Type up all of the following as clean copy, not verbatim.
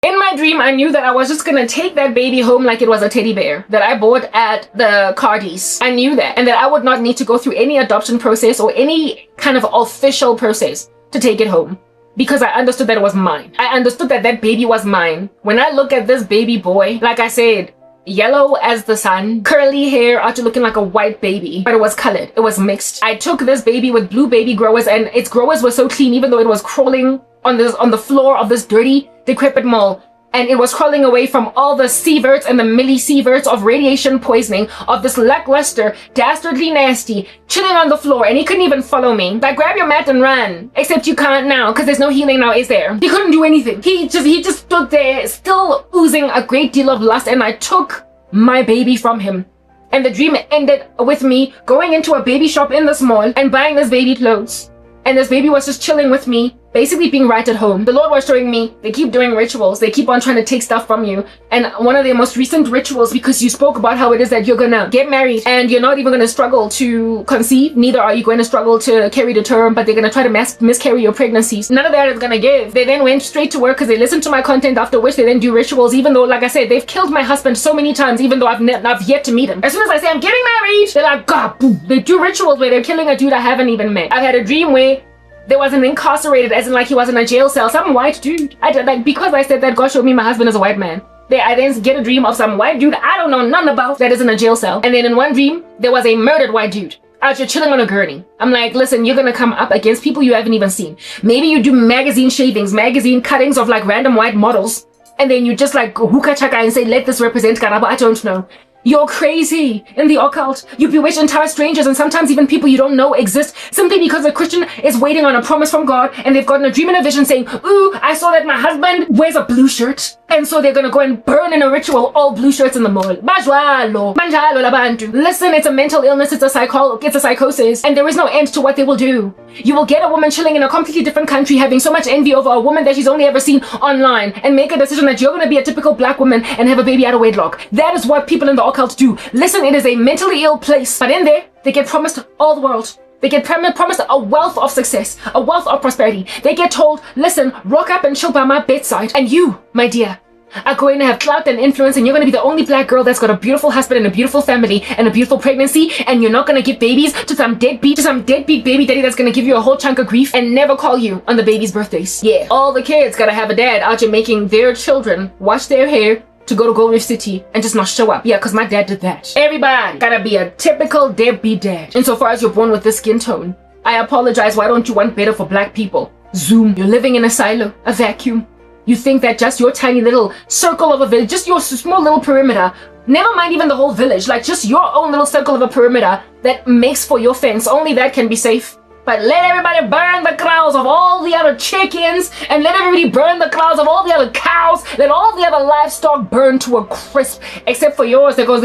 In my dream, I knew that I was just gonna take that baby home like it was a teddy bear that I bought at the Cardi's. I knew that, and that I would not need to go through any adoption process or any kind of official process to take it home, because I understood that it was mine. I understood that that baby was mine. When I look at this baby boy, like I said, yellow as the sun, curly hair after looking like a white baby, but it was colored, it was mixed. I took this baby with blue baby growers, and its growers were so clean, even though it was crawling on the floor of this dirty, decrepit mall, and it was crawling away from all the sieverts and the millisieverts of radiation poisoning of this lackluster, dastardly nasty, chilling on the floor, and he couldn't even follow me. Like, grab your mat and run. Except you can't now, because there's no healing now, is there? He couldn't do anything. He just stood there, still oozing a great deal of lust, and I took my baby from him. And the dream ended with me going into a baby shop in this mall and buying this baby clothes. And this baby was just chilling with me, basically being right at home. The Lord was showing me, they keep doing rituals. They keep on trying to take stuff from you. And one of their most recent rituals, because you spoke about how it is that you're gonna get married and you're not even gonna struggle to conceive, neither are you going to struggle to carry to term, but they're gonna try to miscarry your pregnancies. None of that is gonna give. They then went straight to work because they listened to my content, after which they then do rituals, even though, like I said, they've killed my husband so many times, even though I've yet to meet him. As soon as I say I'm getting married, they're like, God, boom. They do rituals where they're killing a dude I haven't even met. I've had a dream where there was an incarcerated, as in like he was in a jail cell, some white dude. Because I said that, God showed me my husband is a white man. I then get a dream of some white dude I don't know nothing about that is in a jail cell. And then in one dream, there was a murdered white dude out here chilling on a gurney. I'm like, listen, you're gonna come up against people you haven't even seen. Maybe you do magazine shavings, magazine cuttings of like random white models, and then you just like hookah chaka and say, let this represent Karabo. I don't know. You're crazy in the occult. You bewitch entire strangers and sometimes even people you don't know exist simply because a Christian is waiting on a promise from God and they've gotten a dream and a vision saying, ooh, I saw that my husband wears a blue shirt. And so they're gonna go and burn in a ritual all blue shirts in the mall. Listen, it's a mental illness, it's a psychosis, and there is no end to what they will do. You will get a woman chilling in a completely different country having so much envy over a woman that she's only ever seen online and make a decision that you're gonna be a typical black woman and have a baby out of wedlock. That is what people in the occult do. Listen, it is a mentally ill place, but in there, they get promised all the world. They get promised a wealth of success, a wealth of prosperity. They get told, listen, rock up and chill by my bedside, and you, my dear, are going to have clout and influence, and you're going to be the only black girl that's got a beautiful husband and a beautiful family and a beautiful pregnancy, and you're not going to give babies to some deadbeat baby daddy that's going to give you a whole chunk of grief and never call you on the baby's birthdays. Yeah, all the kids gotta have a dad out here making their children wash their hair to go to Gold Reef City and just not show up. Yeah, because my dad did that. Everybody gotta be a typical deadbeat dad. Insofar as you're born with this skin tone, I apologize. Why don't you want better for black people? Zoom. You're living in a silo, a vacuum. You think that just your tiny little circle of a village, just your small little perimeter, never mind even the whole village, like just your own little circle of a perimeter that makes for your fence, only that can be safe. But let everybody burn the cows of all the other chickens, and let everybody burn the cows of all the other cows, let all the other livestock burn to a crisp, except for yours because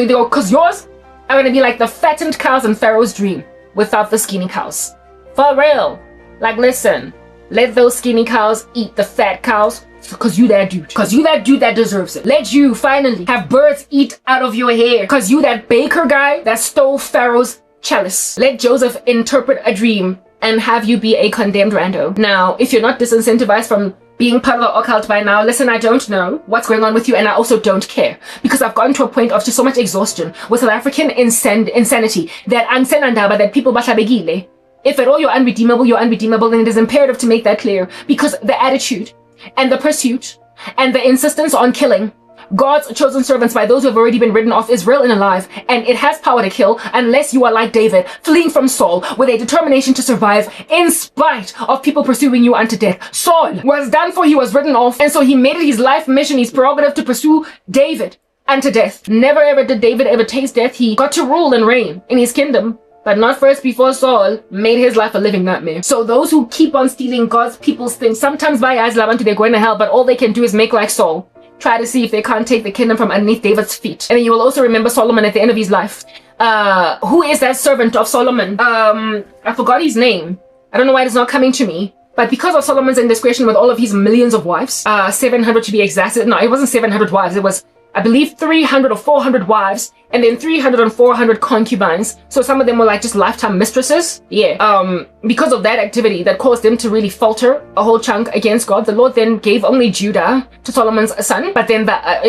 yours are gonna be like the fattened cows in Pharaoh's dream, without the skinny cows. For real. Like, listen, let those skinny cows eat the fat cows, because you that dude. Because you that dude that deserves it. Let you finally have birds eat out of your hair, because you that baker guy that stole Pharaoh's chalice. Let Joseph interpret a dream and have you be a condemned rando. Now, if you're not disincentivized from being part of the occult by now, listen, I don't know what's going on with you, and I also don't care, because I've gotten to a point of just so much exhaustion with South African insanity, that ansenandaba, that people bashabegile. If at all you're unredeemable, then it is imperative to make that clear, because the attitude and the pursuit and the insistence on killing God's chosen servants by those who have already been written off is real and alive, and it has power to kill unless you are like David, fleeing from Saul with a determination to survive in spite of people pursuing you unto death. Saul was done for, he was written off, and so he made it his life mission, his prerogative to pursue David unto death. Never ever did David ever taste death. He got to rule and reign in his kingdom, but not first before Saul made his life a living nightmare. So those who keep on stealing God's people's things, sometimes by eyes until they're going to hell, but all they can do is make like Saul. Try to see if they can't take the kingdom from underneath David's feet. And then you will also remember Solomon at the end of his life. Who is that servant of Solomon? I forgot his name. I don't know why it's not coming to me. But because of Solomon's indiscretion with all of his millions of wives, 700 to be exact. No, it wasn't 700 wives. It was I believe 300 or 400 wives, and then 300 and 400 concubines. So some of them were like just lifetime mistresses. Yeah. Because of that activity that caused them to really falter a whole chunk against God, the Lord then gave only Judah to Solomon's son. But then not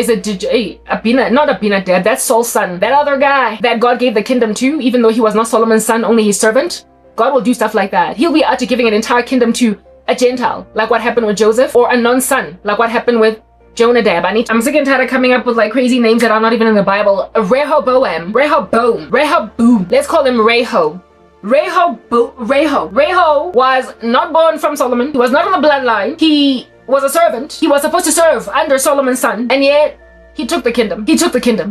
Abinadab, that's Saul's son, that other guy that God gave the kingdom to, even though he was not Solomon's son, only his servant. God will do stuff like that. He'll be out to giving an entire kingdom to a Gentile, like what happened with Joseph, or a non-son, like what happened with Jonadab. I'm sick and tired of coming up with like crazy names that are not even in the Bible. Rehoboam. Let's call him Reho. Reho was not born from Solomon. He was not in the bloodline. He was a servant. He was supposed to serve under Solomon's son, and yet he took the kingdom.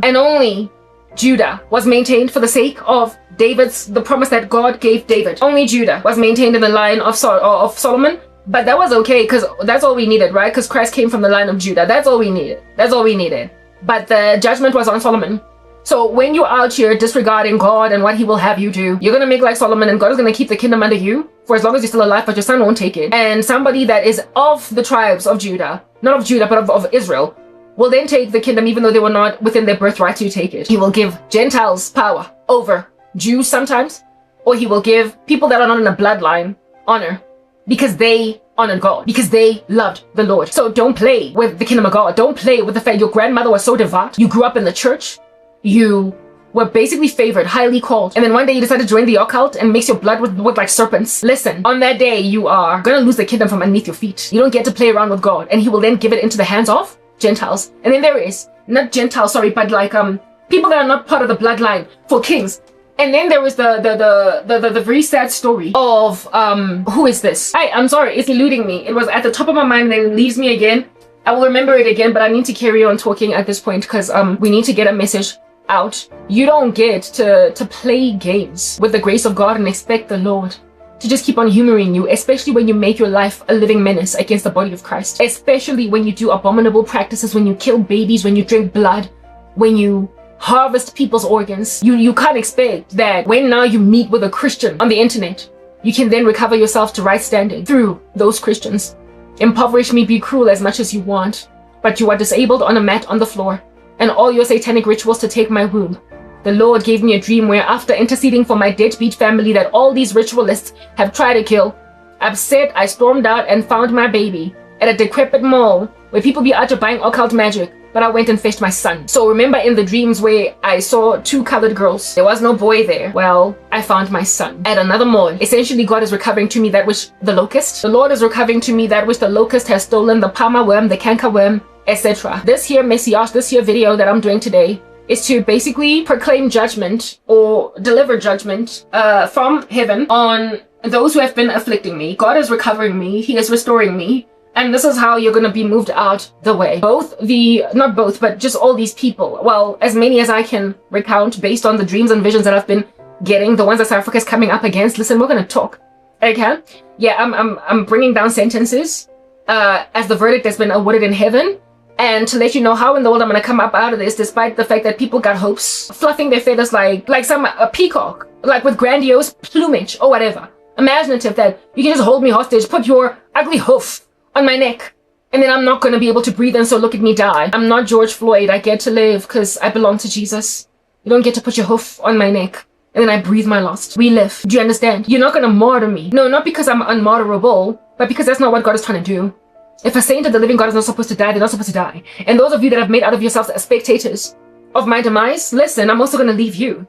And only Judah was maintained for the sake of the promise that God gave David. Only Judah was maintained in the line of Solomon. But that was okay, because that's all we needed, right? Because Christ came from the line of Judah. That's all we needed. But the judgment was on Solomon. So when you're out here disregarding God and what he will have you do, you're going to make like Solomon, and God is going to keep the kingdom under you for as long as you're still alive, but your son won't take it. And somebody that is of the tribes of Judah, not of Judah, but of Israel, will then take the kingdom even though they were not within their birthright to take it. He will give Gentiles power over Jews sometimes, or he will give people that are not in a bloodline honor, because they honored God, because they loved the Lord. So don't play with the kingdom of God. Don't play with the fact your grandmother was so devout. You grew up in the church. You were basically favored, highly called. And then one day you decided to join the occult and mix your blood with like serpents. Listen, on that day, you are going to lose the kingdom from underneath your feet. You don't get to play around with God, and he will then give it into the hands of Gentiles. And then there is, not Gentiles, sorry, but like people that are not part of the bloodline for kings. And then there was the very sad story of who is this? I'm sorry, it's eluding me. It was at the top of my mind and then it leaves me again. I will remember it again, but I need to carry on talking at this point because we need to get a message out. You don't get to play games with the grace of God and expect the Lord to just keep on humoring you, especially when you make your life a living menace against the body of Christ, especially when you do abominable practices, when you kill babies, when you drink blood, when you harvest people's organs. You can't expect that when now you meet with a Christian on the internet, you can then recover yourself to right standing through those Christians. Impoverish me, be cruel as much as you want, but you are disabled on a mat on the floor, and all your satanic rituals to take my womb. The Lord gave me a dream where, after interceding for my deadbeat family that all these ritualists have tried to kill, upset, I stormed out and found my baby at a decrepit mall where people be out to buying occult magic, but I went and fetched my son. So remember in the dreams where I saw two colored girls, there was no boy there. Well, I found my son at another mall. Essentially, God is recovering to me that which the Lord is recovering to me that which the locust has stolen, the palmer worm, the canker worm, etc. This here message, this here video that I'm doing today is to basically proclaim judgment or deliver judgment from heaven on those who have been afflicting me. God is recovering me. He is restoring me. And this is how you're going to be moved out the way. Not both, but just all these people. Well, as many as I can recount based on the dreams and visions that I've been getting, the ones that South Africa is coming up against. Listen, we're going to talk. Okay? Yeah, I'm bringing down sentences as the verdict has been awarded in heaven. And to let you know how in the world I'm going to come up out of this, despite the fact that people got hopes, fluffing their feathers like a peacock, like with grandiose plumage or whatever. Imaginative that you can just hold me hostage, put your ugly hoof on my neck, and then I'm not going to be able to breathe, and so look at me die. I'm not George Floyd. I get to live because I belong to Jesus. You don't get to put your hoof on my neck, and then I breathe my last. We live. Do you understand? You're not going to martyr me. No, not because I'm unmartyrable, but because that's not what God is trying to do. If a saint of the living God is not supposed to die, they're not supposed to die. And those of you that have made out of yourselves spectators of my demise, listen, I'm also going to leave you.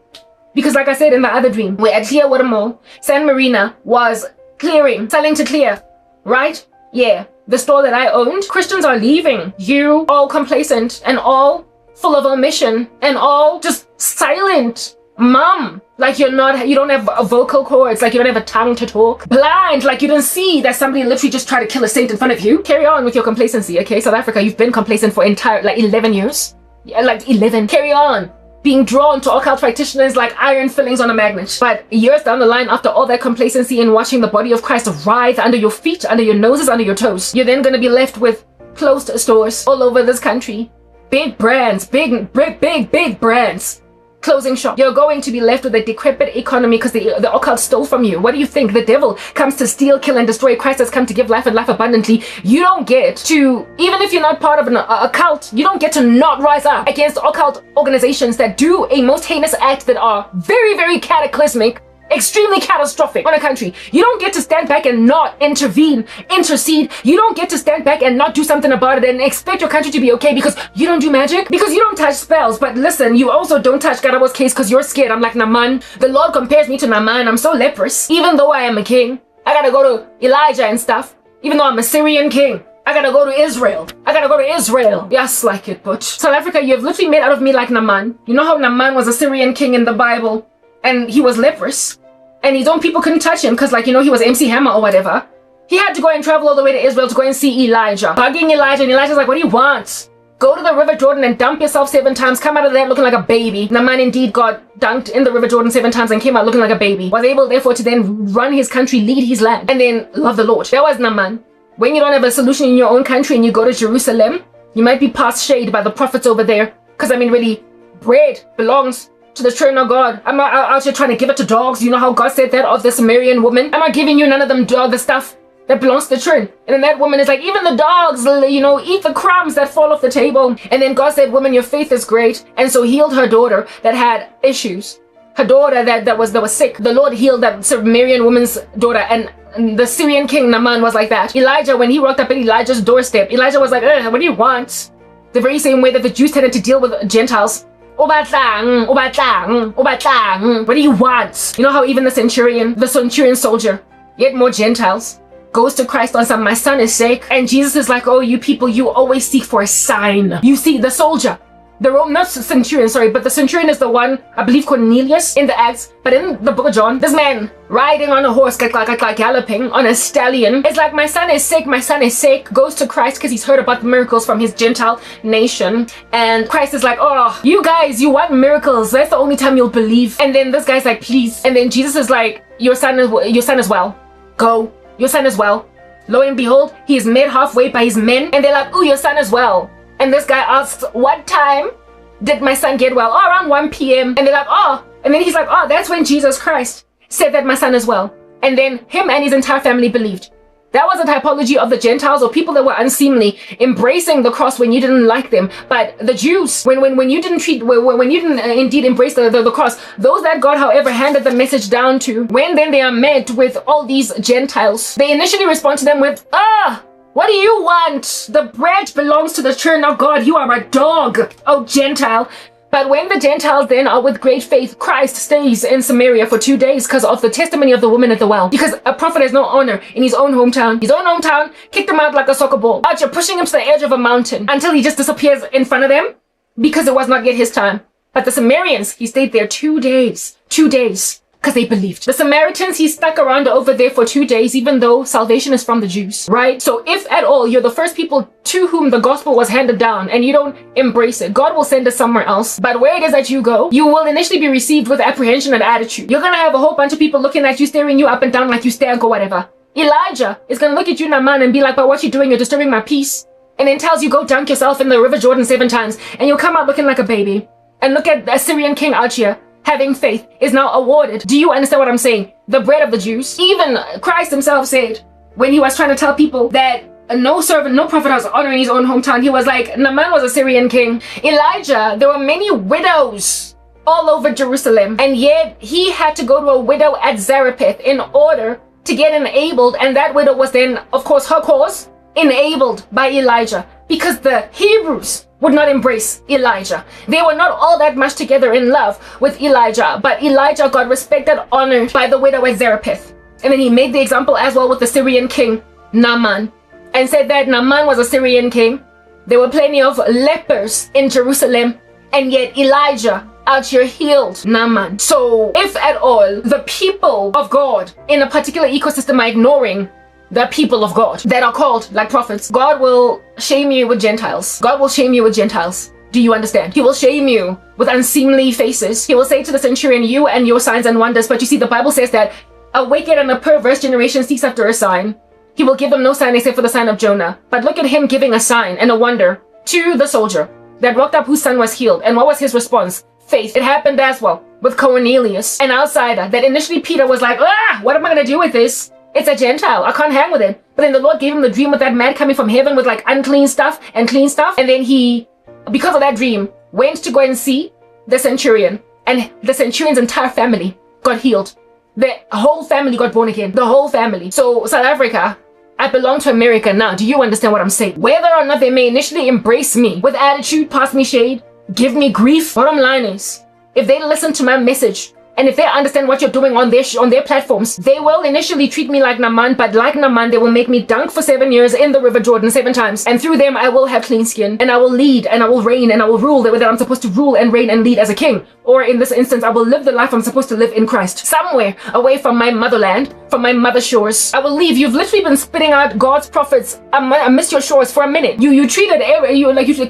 Because like I said in the other dream, where at Clearwater Mall, San Marina was selling to clear, right? Yeah, the store that I owned, Christians are leaving. You all complacent and all full of omission and all just silent. Mum, like you don't have vocal cords, like you don't have a tongue to talk. Blind, like you don't see that somebody literally just tried to kill a saint in front of you. Carry on with your complacency, okay? South Africa, you've been complacent for entire, 11 years. Yeah, 11. Carry on being drawn to occult practitioners like iron fillings on a magnet. But years down the line, after all that complacency and watching the body of Christ writhe under your feet, under your noses, under your toes, you're then going to be left with closed stores all over this country. Big brands, big brands. closing shop. You're going to be left with a decrepit economy because the occult stole from you. What do you think? The devil comes to steal, kill, and destroy. Christ has come to give life and life abundantly. You don't get to, even if you're not part of a cult, you don't get to not rise up against occult organizations that do a most heinous act that are very, very cataclysmic, extremely catastrophic on a country. You don't get to stand back and not intervene, intercede. You don't get to stand back and not do something about it and expect your country to be okay because you don't do magic, because you don't touch spells. But listen, you also don't touch Karabo's case because you're scared. I'm like Naaman. The Lord compares me to Naaman. I'm so leprous. Even though I am a king, I gotta go to Elijah and stuff. Even though I'm a Syrian king, I gotta go to Israel. I gotta go to Israel. Yes, like it, but South Africa, you've literally made out of me like Naaman. You know how Naaman was a Syrian king in the Bible? And he was leprous, and his own people couldn't touch him because, like, you know, he was MC Hammer or whatever. He had to go and travel all the way to Israel to go and see Elijah, bugging Elijah, and Elijah's like, what do you want? Go to the River Jordan and dump yourself 7 times, come out of there looking like a baby. Naaman indeed got dunked in the River Jordan 7 times and came out looking like a baby. Was able, therefore, to then run his country, lead his land, and then love the Lord. That was Naaman. When you don't have a solution in your own country and you go to Jerusalem, you might be passed shade by the prophets over there. Because, I mean, really, bread belongs to the children of God. I'm not out here trying to give it to dogs. You know how God said that of the Sumerian woman? I'm not giving you none of them the stuff that belongs to the children. And then that woman is like, even the dogs, you know, eat the crumbs that fall off the table. And then God said, woman, your faith is great. And so healed her daughter that had issues. Her daughter that was sick. The Lord healed that Sumerian woman's daughter. And the Syrian king Naaman was like that. Elijah, when he rocked up at Elijah's doorstep, Elijah was like, what do you want? The very same way that the Jews tended to deal with Gentiles. What do you want? You know how even the centurion soldier, yet more Gentiles, goes to Christ on some, my son is sick. And Jesus is like, oh, you people, you always seek for a sign. You see, the soldier, the Rome, not centurion, sorry, but the centurion is the one, I believe Cornelius in the Acts, but in the book of John, this man riding on a horse, galloping on a stallion. It's like, my son is sick, goes to Christ because he's heard about the miracles from his Gentile nation. And Christ is like, oh, you guys, you want miracles. That's the only time you'll believe. And then this guy's like, please. And then Jesus is like, your son is well. Go, your son is well. Lo and behold, he is met halfway by his men. And they're like, oh, your son is well. And this guy asks, what time did my son get well? Oh, around 1 p.m. And they're like, oh. And then he's like, oh, that's when Jesus Christ said that my son is well. And then him and his entire family believed. That was a typology of the Gentiles, or people that were unseemly, embracing the cross when you didn't like them. But the Jews, when you didn't indeed embrace the cross, those that God, however, handed the message down to, when then they are met with all these Gentiles, they initially respond to them with, what do you want? The bread belongs to the children of God. You are a dog, oh Gentile. But when the Gentiles then are with great faith, Christ stays in Samaria for 2 days because of the testimony of the woman at the well. Because a prophet has no honor in his own hometown. His own hometown kicked him out like a soccer ball. Out, you're pushing him to the edge of a mountain until he just disappears in front of them because it was not yet his time. But the Samaritans, he stayed there 2 days. 2 days. Because they believed. The Samaritans, he stuck around over there for 2 days, even though salvation is from the Jews, right? So if at all you're the first people to whom the gospel was handed down and you don't embrace it, God will send us somewhere else. But where it is that you go, you will initially be received with apprehension and attitude. You're gonna have a whole bunch of people looking at you, staring you up and down like you stank or whatever. Elijah is gonna look at you, Naaman, and be like, but what you doing? You're disturbing my peace. And then tells you, go dunk yourself in the River Jordan 7 times, and you'll come out looking like a baby. And look at the Assyrian king out here. Having faith is now awarded. Do you understand what I'm saying? The bread of the Jews. Even Christ himself said, when he was trying to tell people that no servant, no prophet has honor in his own hometown, he was like, Naaman was a Syrian king. Elijah, there were many widows all over Jerusalem, and yet he had to go to a widow at Zarephath in order to get enabled, and that widow was then, of course, her cause, enabled by Elijah, because the Hebrews would not embrace Elijah. They were not all that much together in love with Elijah, but Elijah got respected, honored by the widow at Zarephath. And then he made the example as well with the Syrian king, Naaman, and said that Naaman was a Syrian king. There were plenty of lepers in Jerusalem, and yet Elijah out here healed Naaman. So if at all the people of God in a particular ecosystem are ignoring the people of God that are called like prophets, God will shame you with Gentiles. God will shame you with Gentiles. Do you understand? He will shame you with unseemly faces. He will say to the centurion, you and your signs and wonders. But you see, the Bible says that a wicked and a perverse generation seeks after a sign. He will give them no sign except for the sign of Jonah. But look at him giving a sign and a wonder to the soldier that walked up whose son was healed. And what was his response? faith. It happened as well with Cornelius, an outsider that initially Peter was like, what am I going to do with this? It's a Gentile. I can't hang with it. But then the Lord gave him the dream with that man coming from heaven with like unclean stuff and clean stuff. And then he, because of that dream, went to go and see the centurion. And the centurion's entire family got healed. The whole family got born again. The whole family. So South Africa, I belong to America now. Do you understand what I'm saying? Whether or not they may initially embrace me with attitude, pass me shade, give me grief, bottom line is, if they listen to my message, and if they understand what you're doing on their platforms, they will initially treat me like Naaman, but like Naaman, they will make me dunk for 7 years in the River Jordan 7 times. And through them, I will have clean skin, and I will lead, and I will reign, and I will rule the way that I'm supposed to rule and reign and lead as a king. Or in this instance, I will live the life I'm supposed to live in Christ. Somewhere away from my motherland, from my mother's shores. I will leave. You've literally been spitting out God's prophets amidst your shores for a minute. You treated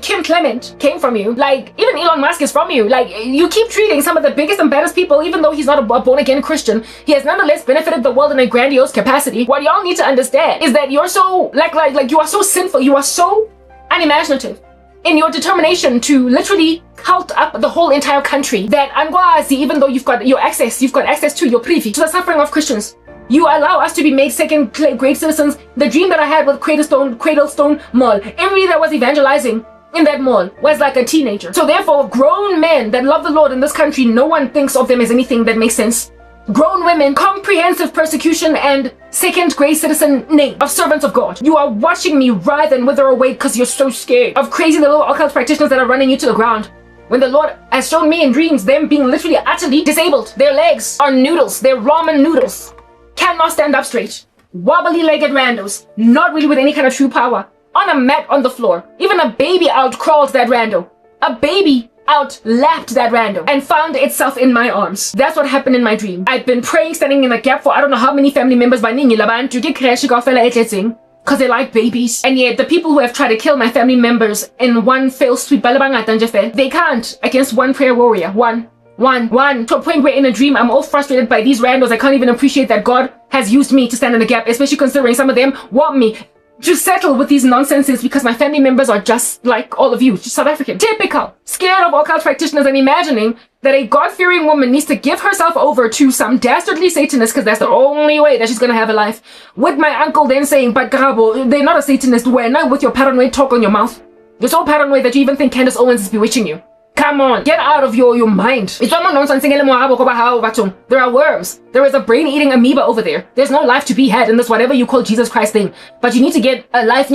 Kim Clement came from you. Like, even Elon Musk is from you. Like, you keep treating some of the biggest and baddest people, even though he's not a born-again Christian, he has nonetheless benefited the world in a grandiose capacity. What y'all need to understand is that you're so, like you are so sinful, you are so unimaginative in your determination to literally cult up the whole entire country that Angwazi, even though you've got access to, you're privy to the suffering of Christians. You allow us to be made second-grade citizens. The dream that I had with Cradlestone Mall, everybody that was evangelizing in that mall was like a teenager. So therefore, grown men that love the Lord in this country, no one thinks of them as anything that makes sense. Grown women, comprehensive persecution and second-grade citizen name of servants of God. You are watching me writhe and wither away because you're so scared of crazy little occult practitioners that are running you to the ground. When the Lord has shown me in dreams them being literally utterly disabled. Their legs are noodles. They're ramen noodles. Cannot stand up straight. Wobbly-legged randos. Not really with any kind of true power. On a mat on the floor. Even a baby out-crawled that rando. A baby out-lapped that rando and found itself in my arms. That's what happened in my dream. I'd been praying, standing in the gap for I don't know how many family members by ningi labantu get because they like babies. And yet the people who have tried to kill my family members in one fell swoop, they can't against one prayer warrior. One. To a point where in a dream I'm all frustrated by these randos. I can't even appreciate that God has used me to stand in the gap, especially considering some of them want me to settle with these nonsenses because my family members are just like all of you, just South African. Typical. Scared of occult practitioners and imagining that a God-fearing woman needs to give herself over to some dastardly Satanist because that's the only way that she's going to have a life. With my uncle then saying, but Karabo, they're not a Satanist. We're not with your paranoid talk on your mouth. You're so paranoid that you even think Candace Owens is bewitching you. Come on, get out of your mind. There are worms. There is a brain-eating amoeba over there. There's no life to be had in this whatever you call Jesus Christ thing. But you need to get a life.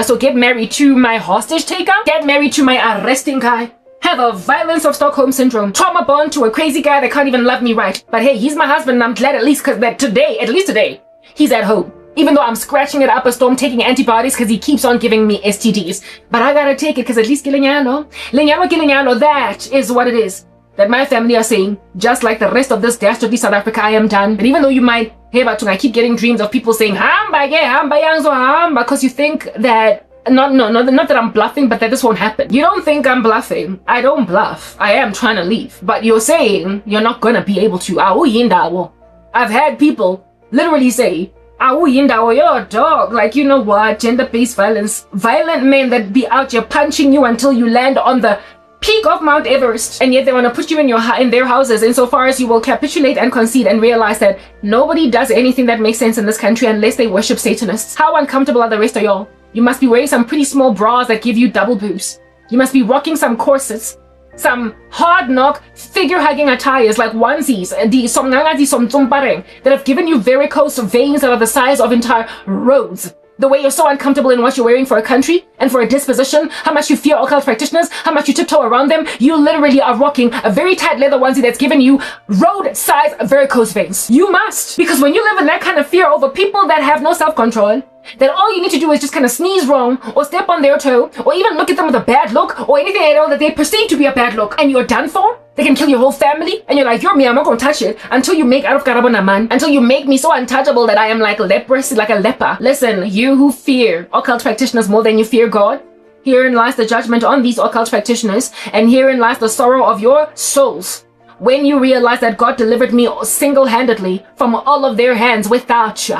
So get married to my hostage taker. Get married to my arresting guy. Have a violence of Stockholm syndrome. Trauma bond to a crazy guy that can't even love me right. But hey, he's my husband and I'm glad at least today, he's at home. Even though I'm scratching it up a storm, taking antibiotics because he keeps on giving me STDs. But I gotta take it because at least Gilenyano, that is what it is. That my family are saying, just like the rest of this dastardly South Africa, I am done. But even though you might hear about it, I keep getting dreams of people saying, because you think that, not that I'm bluffing, but that this won't happen. You don't think I'm bluffing. I don't bluff. I am trying to leave. But you're saying you're not gonna be able to. I've had people literally say, you're a dog. Like, you know what? Gender-based violence. Violent men that be out here punching you until you land on the peak of Mount Everest. And yet they want to put you in their houses insofar as you will capitulate and concede and realize that nobody does anything that makes sense in this country unless they worship Satanists. How uncomfortable are the rest of y'all? You must be wearing some pretty small bras that give you double boobs. You must be rocking some corsets. Some hard-knock, figure-hugging attires like onesies, that have given you varicose veins that are the size of entire roads. The way you're so uncomfortable in what you're wearing for a country and for a disposition, how much you fear occult practitioners, how much you tiptoe around them, you literally are rocking a very tight leather onesie that's given you road-size varicose veins. You must, because when you live in that kind of fear over people that have no self-control, that all you need to do is just kind of sneeze wrong or step on their toe or even look at them with a bad look or anything at all that they perceive to be a bad look and you're done for. They can kill your whole family and you're like, you're me, I'm not gonna touch it until you make out of Karabo Naman, until you make me so untouchable that I am like leprosy, like a leper. Listen, you who fear occult practitioners more than you fear God, herein lies the judgment on these occult practitioners and herein lies the sorrow of your souls. When you realize that God delivered me single-handedly from all of their hands without you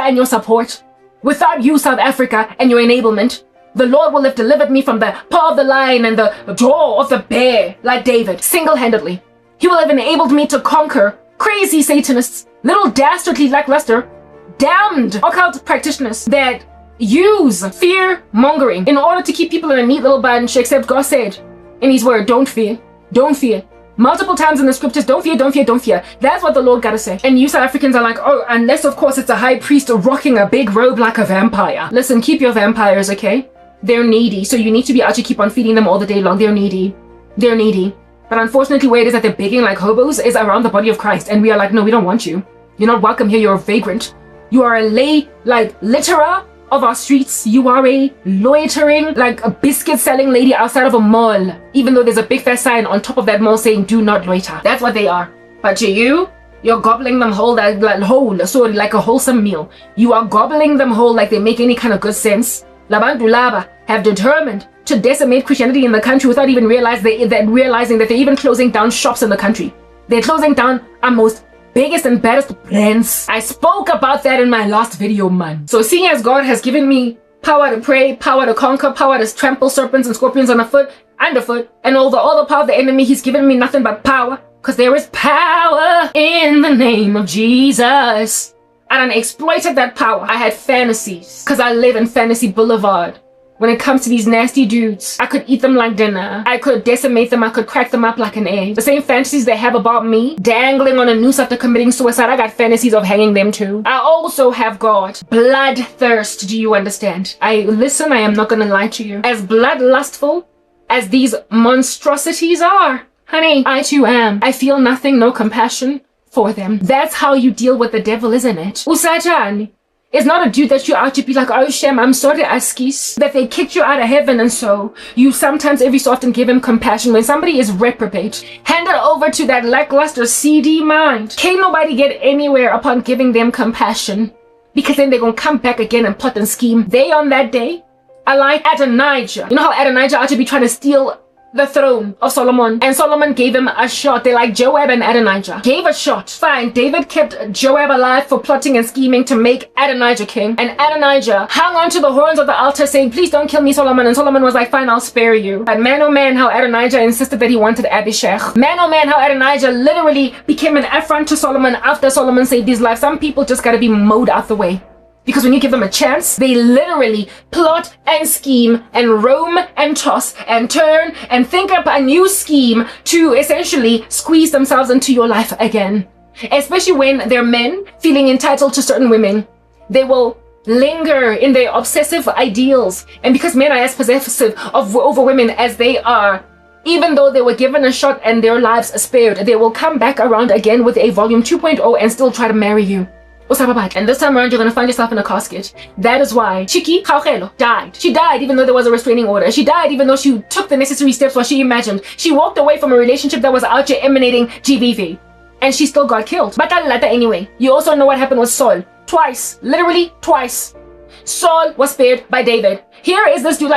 and your support, without you, South Africa, and your enablement, The Lord will have delivered me from the paw of the lion and the jaw of the bear, like David, single-handedly. He will have enabled me to conquer crazy Satanists, little dastardly lackluster, damned occult practitioners that use fear-mongering in order to keep people in a neat little bunch, except God said in his word, don't fear, don't fear. Multiple times in the scriptures, don't fear, don't fear, don't fear. That's what the Lord gotta say. And you South Africans are like, oh, unless of course it's a high priest rocking a big robe like a vampire. Listen, keep your vampires, okay? They're needy, so you need to be out to keep on feeding them all the day long. They're needy. They're needy. But unfortunately, where it is that they're begging like hobos is around the body of Christ. And we are like, no, we don't want you. You're not welcome here. You're a vagrant. You are a litterer of our streets. You are a loitering, like a biscuit selling lady outside of a mall. Even though there's a big fat sign on top of that mall saying, do not loiter. That's what they are. But to you, you're gobbling them whole, like a wholesome meal. You are gobbling them whole like they make any kind of good sense. Labantu Laba have determined to decimate Christianity in the country without even realizing that they're even closing down shops in the country. They're closing down our most biggest and baddest brands. I spoke about that in my last video, man. So seeing as God has given me power to pray, power to conquer, power to trample serpents and scorpions underfoot, and all the power of the enemy, he's given me nothing but power, because there is power in the name of Jesus. And I exploited that power. I had fantasies, because I live in Fantasy Boulevard. When it comes to these nasty dudes, I could eat them like dinner. I could decimate them. I could crack them up like an egg. The same fantasies they have about me, dangling on a noose after committing suicide, I got fantasies of hanging them too. I also have God. Bloodthirst, do you understand? I am not gonna lie to you. As bloodlustful as these monstrosities are, honey, I too am. I feel nothing, no compassion for them. That's how you deal with the devil, isn't it? Usatan is not a dude that you out to be like, oh Shem, I'm sorry, Askis, that they kicked you out of heaven, and so you sometimes every so often give him compassion. When somebody is reprobate, hand it over to that lackluster CD mind. Can't nobody get anywhere upon giving them compassion, because then they're gonna come back again and plot and scheme. They on that day are like Adonijah. You know how Adonijah ought to be trying to steal the throne of Solomon, and Solomon gave him a shot. They're like Joab and Adonijah. Gave a shot. Fine. David kept Joab alive for plotting and scheming to make Adonijah king. And Adonijah hung onto the horns of the altar saying, please don't kill me, Solomon. And Solomon was like, fine, I'll spare you. But man, oh man, how Adonijah insisted that he wanted Abishag. Man, oh man, how Adonijah literally became an affront to Solomon after Solomon saved his life. Some people just gotta be mowed out the way. Because when you give them a chance, they literally plot and scheme and roam and toss and turn and think up a new scheme to essentially squeeze themselves into your life again. Especially when they're men feeling entitled to certain women. They will linger in their obsessive ideals. And because men are as possessive over women as they are, even though they were given a shot and their lives spared, they will come back around again with a volume 2.0 and still try to marry you. And this time around, you're going to find yourself in a casket. That is why Chiki Kaukelo died. She died even though there was a restraining order. She died even though she took the necessary steps while she imagined. She walked away from a relationship that was out here emanating GBV. And she still got killed. But anyway, you also know what happened with Saul. Twice. Literally twice. Saul was spared by David. Here is this dude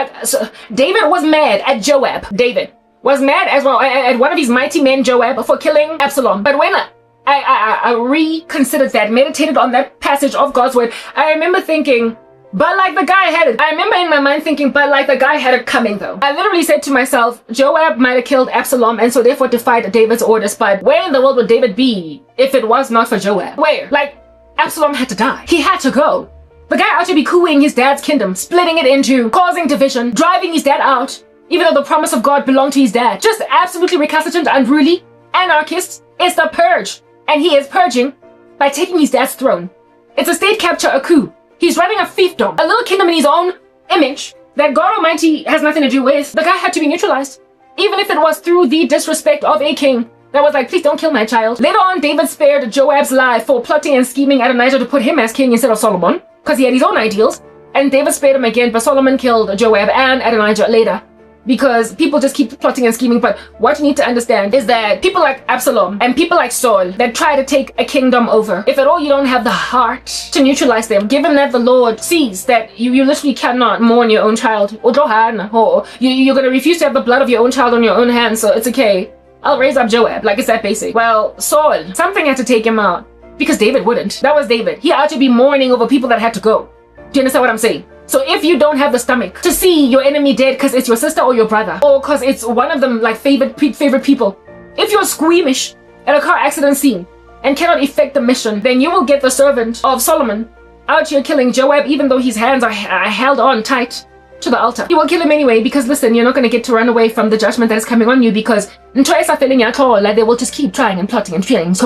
David was mad at Joab. David was mad as well at one of his mighty men, Joab, for killing Absalom. But when I reconsidered that, meditated on that passage of God's word, I remember thinking, but like the guy had it. I remember in my mind thinking, but like the guy had it coming though. I literally said to myself, Joab might have killed Absalom and so therefore defied David's orders, but where in the world would David be if it was not for Joab? Where? Like, Absalom had to die. He had to go. The guy ought to be cooing his dad's kingdom, splitting it into, causing division, driving his dad out, even though the promise of God belonged to his dad. Just absolutely recalcitrant, unruly, anarchist. It's the purge. And he is purging by taking his dad's throne. It's a state capture, a coup. He's running a fiefdom, a little kingdom in his own image that God Almighty has nothing to do with. The guy had to be neutralized, even if it was through the disrespect of a king that was like, please don't kill my child. Later on, David spared Joab's life for plotting and scheming Adonijah to put him as king instead of Solomon, because he had his own ideals. And David spared him again, but Solomon killed Joab and Adonijah later. Because people just keep plotting and scheming. But what you need to understand is that people like Absalom and people like Saul that try to take a kingdom over, if at all you don't have the heart to neutralize them, given that the Lord sees that you literally cannot mourn your own child, or you're going to refuse to have the blood of your own child on your own hands, so it's okay. I'll raise up Joab. Like, it's that basic. Well, Saul, something had to take him out because David wouldn't. That was David. He ought to be mourning over people that had to go. Do you understand what I'm saying? So if you don't have the stomach to see your enemy dead because it's your sister or your brother, or because it's one of them like favorite people, if you're squeamish at a car accident scene and cannot effect the mission, then you will get the servant of Solomon out here killing Joab, even though his hands are held on tight to the altar. You will kill him anyway, because listen, you're not going to get to run away from the judgment that is coming on you, because like they will just keep trying and plotting and trying.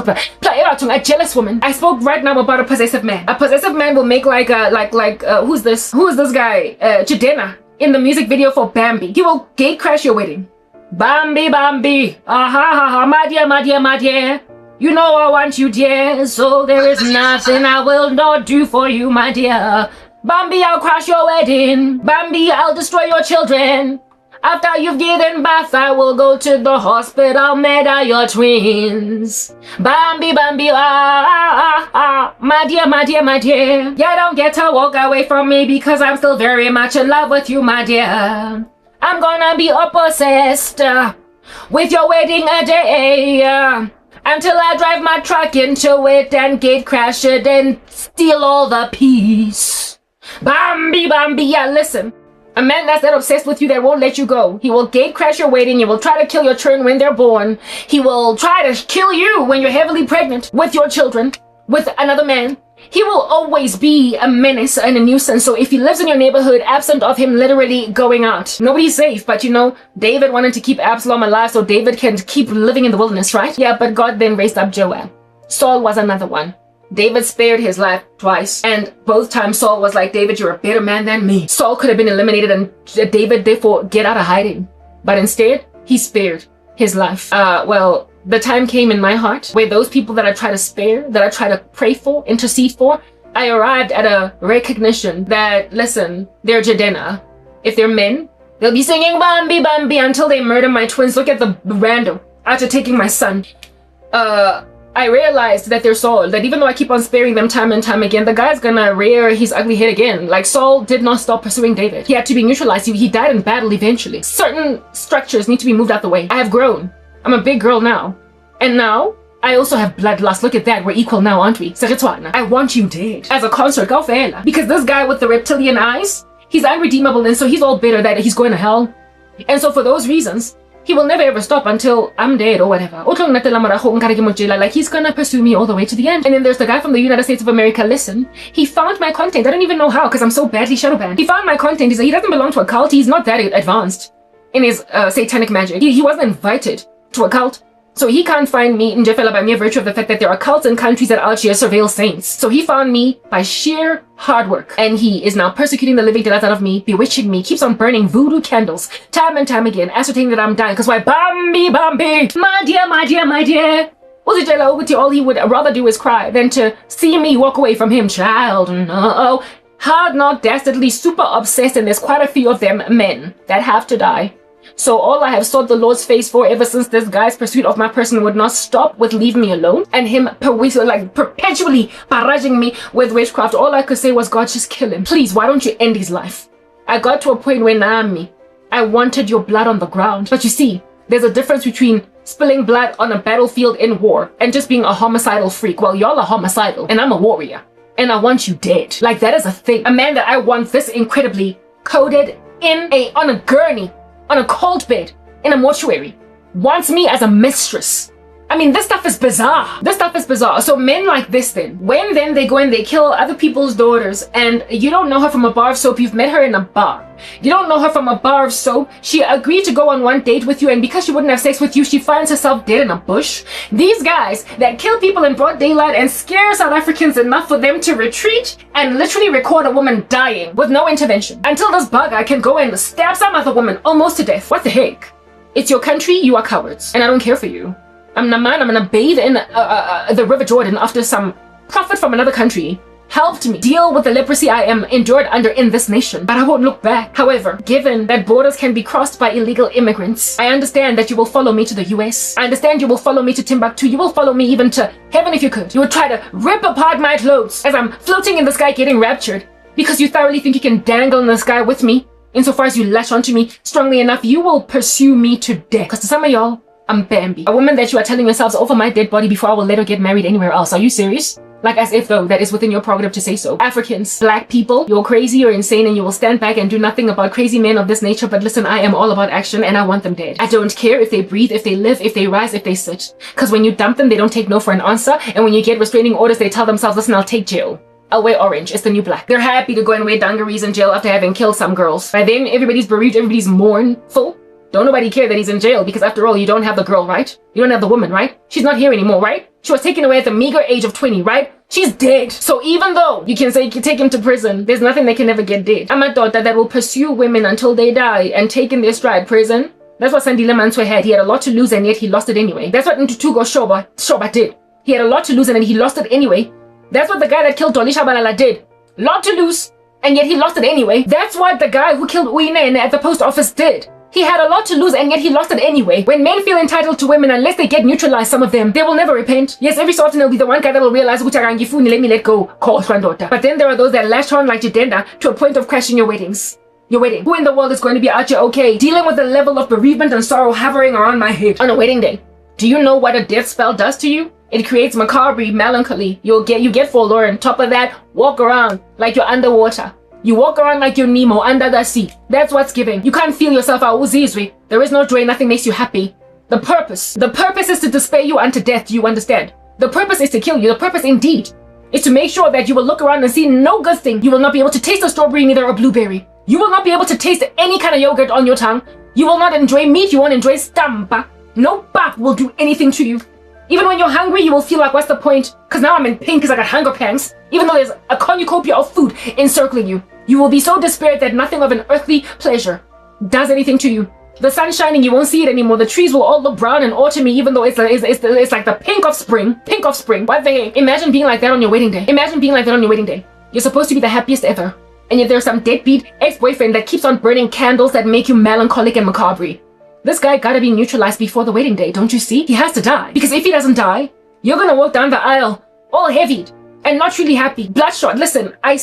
A jealous woman. I spoke right now about a possessive man. A possessive man will make who's this guy? Jadena in the music video for Bambi. He will gate crash your wedding. Bambi, Bambi, my dear, my dear, my dear. You know I want you, dear, so there is nothing I will not do for you, my dear. Bambi, I'll crash your wedding. Bambi, I'll destroy your children. After you've given birth, I will go to the hospital, murder your twins. Bambi, Bambi, my dear, my dear, my dear. You don't get to walk away from me because I'm still very much in love with you, my dear. I'm gonna be obsessed with your wedding a day until I drive my truck into it and gate crash it and steal all the peace. Bambi, Bambi, yeah, listen. A man that's that obsessed with you that won't let you go. He will gate crash your wedding. He will try to kill your children when they're born. He will try to kill you when you're heavily pregnant with your children, with another man. He will always be a menace and a nuisance. So if he lives in your neighborhood, absent of him literally going out, nobody's safe. But you know, David wanted to keep Absalom alive so David can keep living in the wilderness, right? Yeah, but God then raised up Joab. Saul was another one. David spared his life twice, and both times Saul was like, David, you're a better man than me. Saul could have been eliminated and David therefore get out of hiding. But instead, he spared his life. Well, the time came in my heart where those people that I try to spare, that I try to pray for, intercede for, I arrived at a recognition that, listen, they're Jadena. If they're men, they'll be singing Bambi, Bambi until they murder my twins. Look at the random after taking my son. I realized that they're Saul, that even though I keep on sparing them time and time again, the guy's gonna rear his ugly head again. Like, Saul did not stop pursuing David. He had to be neutralized. He died in battle eventually. Certain structures need to be moved out the way. I have grown. I'm a big girl now. And now, I also have bloodlust. Look at that. We're equal now, aren't we? I want you dead. As a concert, because this guy with the reptilian eyes, he's unredeemable, and so he's all bitter that he's going to hell. And so for those reasons, he will never ever stop until I'm dead or whatever. Like, he's gonna pursue me all the way to the end. And then there's the guy from the United States of America. Listen, he found my content. I don't even know how, because I'm so badly shadow banned. He found my content. He doesn't belong to a cult. He's not that advanced in his satanic magic. He wasn't invited to a cult. So he can't find me in Jeffela by mere virtue of the fact that there are cults and countries that out here surveil saints. So he found me by sheer hard work. And he is now persecuting the living daylights out of me, bewitching me, keeps on burning voodoo candles time and time again, ascertaining that I'm dying. Because why, Bambi, Bambi, my dear, my dear, my dear. All he would rather do is cry than to see me walk away from him, child. No. Hard, not dastardly, super obsessed, and there's quite a few of them men that have to die. So all I have sought the Lord's face for ever since this guy's pursuit of my person would not stop with leaving me alone, and him perpetually barraging me with witchcraft, all I could say was, God, just kill him. Please, why don't you end his life? I got to a point where Naomi, I wanted your blood on the ground. But you see, there's a difference between spilling blood on a battlefield in war and just being a homicidal freak. Well, y'all are homicidal, and I'm a warrior, and I want you dead. Like, that is a thing. A man that I want this incredibly coded on a gurney, on a cold bed, in a mortuary, wants me as a mistress. I mean, this stuff is bizarre. This stuff is bizarre. So men like this then, when then they go and they kill other people's daughters, and you don't know her from a bar of soap, you've met her in a bar. You don't know her from a bar of soap, she agreed to go on one date with you, and because she wouldn't have sex with you, she finds herself dead in a bush. These guys that kill people in broad daylight and scare South Africans enough for them to retreat and literally record a woman dying with no intervention, until this bugger can go and stab some other woman almost to death. What the heck? It's your country, you are cowards, and I don't care for you. I'm gonna bathe in the River Jordan after some prophet from another country helped me deal with the leprosy I am endured under in this nation, but I won't look back. However, given that borders can be crossed by illegal immigrants, I understand that you will follow me to the US. I understand you will follow me to Timbuktu. You will follow me even to heaven if you could. You would try to rip apart my clothes as I'm floating in the sky getting raptured, because you thoroughly think you can dangle in the sky with me. Insofar as you lash onto me strongly enough, you will pursue me to death. Because to some of y'all, I'm Bambi. A woman that you are telling yourselves over my dead body before I will let her get married anywhere else. Are you serious? Like as if though that is within your prerogative to say so. Africans, black people, you're crazy, you're insane, and you will stand back and do nothing about crazy men of this nature. But listen, I am all about action and I want them dead. I don't care if they breathe, if they live, if they rise, if they sit. Because when you dump them, they don't take no for an answer. And when you get restraining orders, they tell themselves, listen, I'll take jail. I'll wear orange. It's the new black. They're happy to go and wear dungarees in jail after having killed some girls. By then, everybody's bereaved, everybody's mournful. Don't nobody care that he's in jail because after all, you don't have the girl, right? You don't have the woman, right? She's not here anymore, right? She was taken away at the meager age of 20, right? She's dead. So even though you can say you can take him to prison, there's nothing they can never get dead. I'm a daughter that will pursue women until they die and take in their stride prison. That's what Sandile Manswe had. He had a lot to lose and yet he lost it anyway. That's what Ntutugo Shoba did. He had a lot to lose and he lost it anyway. That's what the guy that killed Dolisha Balala did. Lot to lose and yet he lost it anyway. That's what the guy who killed Uine at the post office did. He had a lot to lose and yet he lost it anyway. When men feel entitled to women, unless they get neutralized, some of them, they will never repent. Yes, every so often there'll be the one guy that will realize, let me let go, call granddaughter. But then there are those that lash on like Jadenda to a point of crashing your weddings. Your wedding. Who in the world is going to be out here okay, dealing with the level of bereavement and sorrow hovering around my head on a wedding day? Do you know what a death spell does to you? It creates macabre melancholy. You get forlorn. Top of that, walk around like you're underwater. You walk around like you're Nemo under the sea. That's what's giving. You can't feel yourself out. There is no joy, nothing makes you happy. The purpose is to despair you unto death, you understand? The purpose is to kill you. The purpose indeed is to make sure that you will look around and see no good thing. You will not be able to taste a strawberry, neither a blueberry. You will not be able to taste any kind of yogurt on your tongue. You will not enjoy meat, you won't enjoy stampa. No pap will do anything to you. Even when you're hungry, you will feel like, what's the point? Because now I'm in pain because I got hunger pangs. Even though there's a cornucopia of food encircling you. You will be so despaired that nothing of an earthly pleasure does anything to you. The sun's shining, you won't see it anymore. The trees will all look brown and autumny, even though it's like the pink of spring. Pink of spring. What the heck? Imagine being like that on your wedding day. Imagine being like that on your wedding day. You're supposed to be the happiest ever. And yet there's some deadbeat ex-boyfriend that keeps on burning candles that make you melancholic and macabre. This guy gotta be neutralized before the wedding day, don't you see? He has to die. Because if he doesn't die, you're gonna walk down the aisle all heavied and not really happy. Bloodshot. Listen, I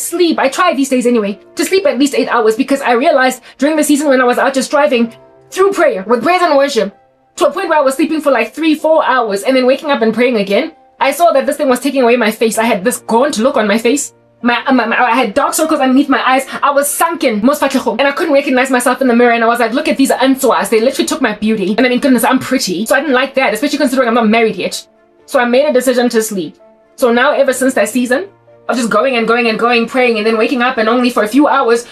try these days anyway, to sleep at least 8 hours because I realized during the season when I was out just driving through prayer, with praise and worship, to a point where I was sleeping for like 3-4 hours and then waking up and praying again, I saw that this thing was taking away my face. I had this gaunt look on my face. I had dark circles underneath my eyes. I was sunken, and I couldn't recognize myself in the mirror. And I was like, look at these answas. They literally took my beauty. And I mean, goodness, I'm pretty. So I didn't like that, especially considering I'm not married yet. So I made a decision to sleep. So now, ever since that season of just going, praying, and then waking up and only for a few hours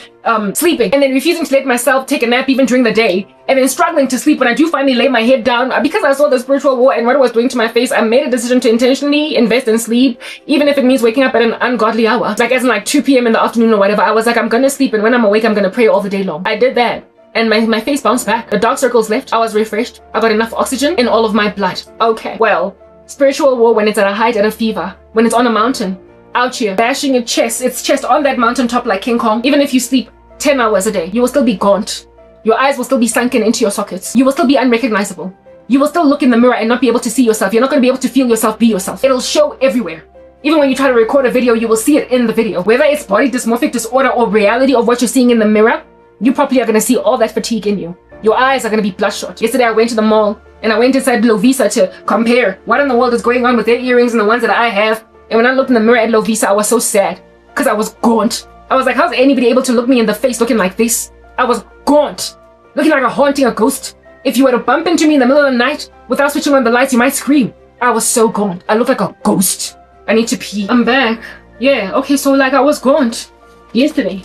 sleeping, and then refusing to let myself take a nap even during the day, and then struggling to sleep when I do finally lay my head down, because I saw the spiritual war and what it was doing to my face, I made a decision to intentionally invest in sleep, even if it means waking up at an ungodly hour, like as in like 2 p.m. in the afternoon or whatever. I was like, I'm gonna sleep, and when I'm awake, I'm gonna pray all the day long. I did that. And my face bounced back. The dark circles left. I was refreshed. I got enough oxygen in all of my blood. Okay, well, spiritual war when it's at a height, at a fever, when it's on a mountain, out here, bashing its chest on that mountaintop like King Kong. Even if you sleep 10 hours a day, you will still be gaunt. Your eyes will still be sunken into your sockets. You will still be unrecognizable. You will still look in the mirror and not be able to see yourself. You're not going to be able to feel yourself, be yourself. It'll show everywhere. Even when you try to record a video, you will see it in the video. Whether it's body dysmorphic disorder or reality of what you're seeing in the mirror, you probably are going to see all that fatigue in you. Your eyes are going to be bloodshot. Yesterday I went to the mall and I went inside Lovisa to compare what in the world is going on with their earrings and the ones that I have. And when I looked in the mirror at Lovisa, I was so sad because I was gaunt. I was like, how's anybody able to look me in the face looking like this? I was gaunt, looking like a ghost. If you were to bump into me in the middle of the night without switching on the lights, you might scream. I was so gaunt. I looked like a ghost. I need to pee. I'm back. Yeah, okay, so like I was gaunt yesterday.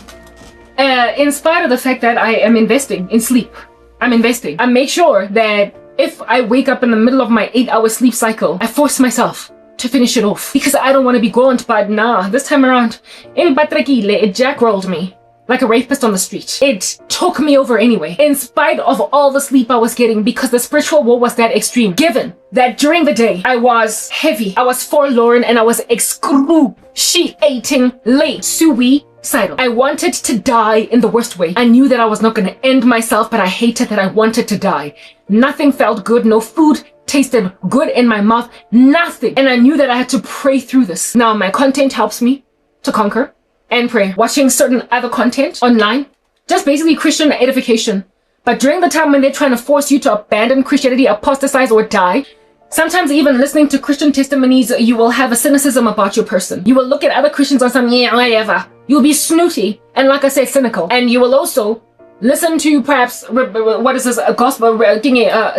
In spite of the fact that I am investing in sleep, I'm investing. I make sure that if I wake up in the middle of my 8-hour sleep cycle, I force myself to finish it off because I don't want to be gaunt. But nah, this time around, it jackrolled me like a rapist on the street. It took me over anyway, in spite of all the sleep I was getting, because the spiritual war was that extreme. Given that during the day, I was heavy, I was forlorn, and I was excruciatingly suicidal. I wanted to die in the worst way. I knew that I was not going to end myself, but I hated that I wanted to die. Nothing felt good, no food tasted good in my mouth, nothing. And I knew that I had to pray through this. Now, my content helps me to conquer and pray. Watching certain other content online, just basically Christian edification. But during the time when they're trying to force you to abandon Christianity, apostatize, or die, Sometimes even listening to Christian testimonies, you will have a cynicism about your person. You will look at other Christians on some, yeah, whatever. You'll be snooty and, like I said, cynical. And you will also listen to perhaps, what is this,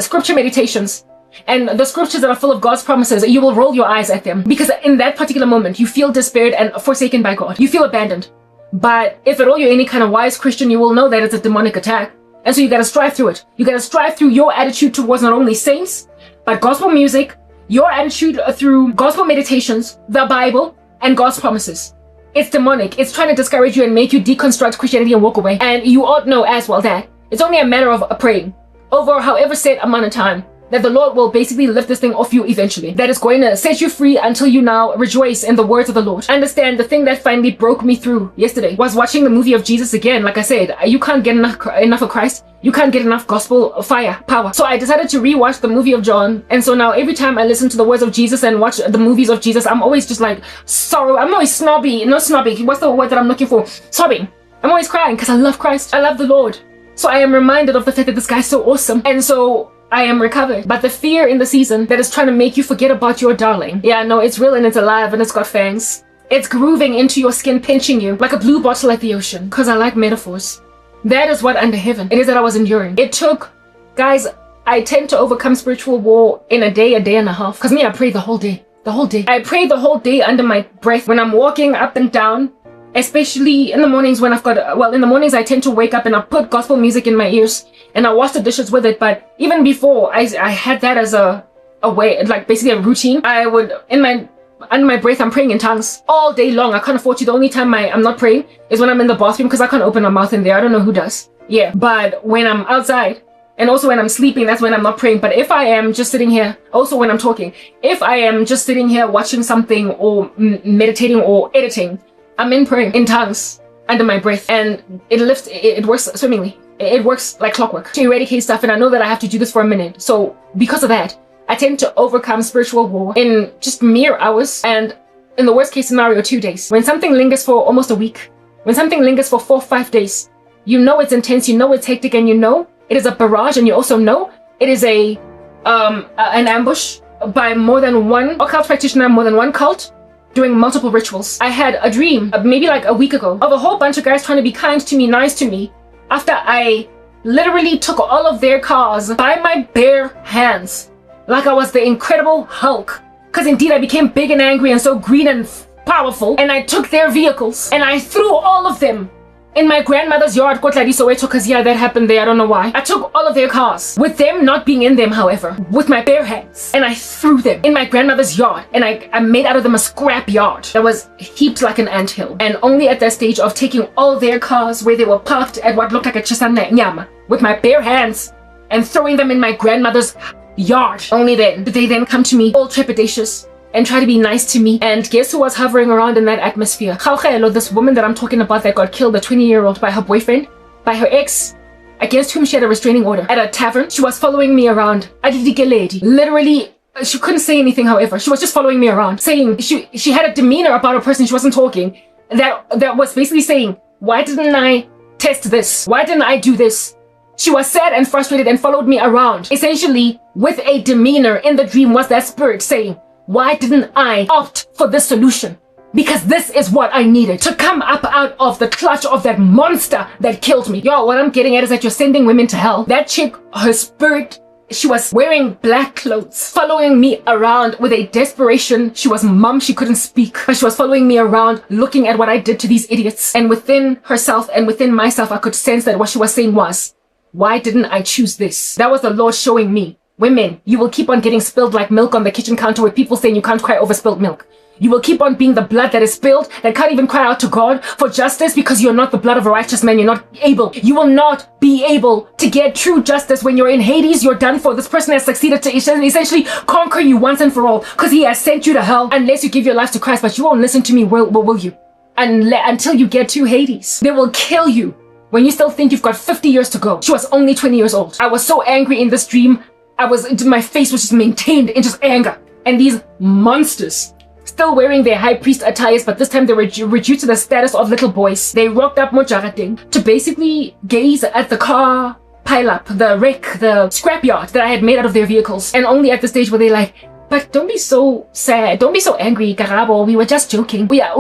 scripture meditations. And the scriptures that are full of God's promises, you will roll your eyes at them. Because in that particular moment, you feel despaired and forsaken by God. You feel abandoned. But if at all you're any kind of wise Christian, you will know that it's a demonic attack. And so you got to strive through it. You got to strive through your attitude towards not only saints, but gospel music, your attitude through gospel meditations, the Bible, and God's promises. It's demonic. It's trying to discourage you and make you deconstruct Christianity and walk away. And you ought know as well that it's only a matter of praying over however set amount of time that the Lord will basically lift this thing off you eventually. That is going to set you free until you now rejoice in the words of the Lord. Understand, the thing that finally broke me through yesterday was watching the movie of Jesus again. Like I said, you can't get enough of Christ. You can't get enough gospel fire, power. So I decided to rewatch the movie of John. And so now every time I listen to the words of Jesus and watch the movies of Jesus, I'm always just like sorrow. I'm always snobby. Not snobby. What's the word that I'm looking for? Sobbing. I'm always crying because I love Christ. I love the Lord. So I am reminded of the fact that this guy's so awesome. And so I am recovered. But the fear in the season that is trying to make you forget about your darling. Yeah, no, it's real and it's alive and it's got fangs. It's grooving into your skin, pinching you like a blue bottle at the ocean. Because I like metaphors. That is what under heaven it is that I was enduring. It took, guys, I tend to overcome spiritual war in a day and a half. Because me, I pray the whole day. The whole day. I pray the whole day under my breath when I'm walking up and down. Especially in the mornings when I've got, well, in the mornings I tend to wake up and I put gospel music in my ears and I wash the dishes with it. But even before, I had that as a way, like basically a routine. I would, under my breath, I'm praying in tongues all day long. I can't afford to. The only time I'm not praying is when I'm in the bathroom because I can't open my mouth in there. I don't know who does. Yeah, but when I'm outside and also when I'm sleeping, that's when I'm not praying. But if I am just sitting here, also when I'm talking, if I am just sitting here watching something or meditating or editing, I'm in praying in tongues under my breath, and it works swimmingly. It works like clockwork to eradicate stuff, and I know that I have to do this for a minute. So because of that, I tend to overcome spiritual war in just mere hours, and in the worst case scenario, 2 days. When something lingers for almost a week, when something lingers for 4 or 5 days, you know it's intense, you know it's hectic, and you know it is a barrage, and you also know it is an ambush by more than one occult practitioner, more than one cult, doing multiple rituals. I had a dream, maybe like a week ago, of a whole bunch of guys trying to be kind to me, nice to me, after I literally took all of their cars by my bare hands, like I was the Incredible Hulk. Because indeed I became big and angry and so green and powerful, and I took their vehicles and I threw all of them in my grandmother's yard, because yeah, that happened there, I don't know why. I took all of their cars, with them not being in them, however, with my bare hands, and I threw them in my grandmother's yard, and I made out of them a scrap yard that was heaped like an anthill. And only at that stage of taking all their cars where they were parked at what looked like a chisana nyama, with my bare hands, and throwing them in my grandmother's yard, only then did they then come to me all trepidatious and try to be nice to me. And guess who was hovering around in that atmosphere? Hlongwane, this woman that I'm talking about that got killed, the 20-year-old, by her boyfriend, by her ex, against whom she had a restraining order at a tavern. She was following me around. Literally, she couldn't say anything, however. She was just following me around, saying she had a demeanor about a person. She wasn't talking. That was basically saying, why didn't I test this? Why didn't I do this? She was sad and frustrated and followed me around. Essentially, with a demeanor in the dream was that spirit saying, why didn't I opt for this solution? Because this is what I needed to come up out of the clutch of that monster that killed me. Yo, what I'm getting at is that you're sending women to hell. That chick, her spirit, she was wearing black clothes, following me around with a desperation. She was mum, she couldn't speak, but she was following me around, looking at what I did to these idiots. And within herself and within myself, I could sense that what she was saying was, why didn't I choose this? That was the Lord showing me. Women, you will keep on getting spilled like milk on the kitchen counter with people saying you can't cry over spilled milk. You will keep on being the blood that is spilled, that can't even cry out to God for justice because you're not the blood of a righteous man. You're not able. You will not be able to get true justice when you're in Hades. You're done for. This person has succeeded to essentially conquer you once and for all because he has sent you to hell unless you give your life to Christ. But you won't listen to me, will you? Until you get to Hades. They will kill you when you still think you've got 50 years to go. She was only 20 years old. I was so angry in this dream. My face was just maintained in just anger. And these monsters, still wearing their high priest attires, but this time they were reduced to the status of little boys. They rocked up Mojarading to basically gaze at the car pile up, the wreck, the scrapyard that I had made out of their vehicles. And only at the stage where they're like, but don't be so sad, don't be so angry, Karabo, we were just joking. We are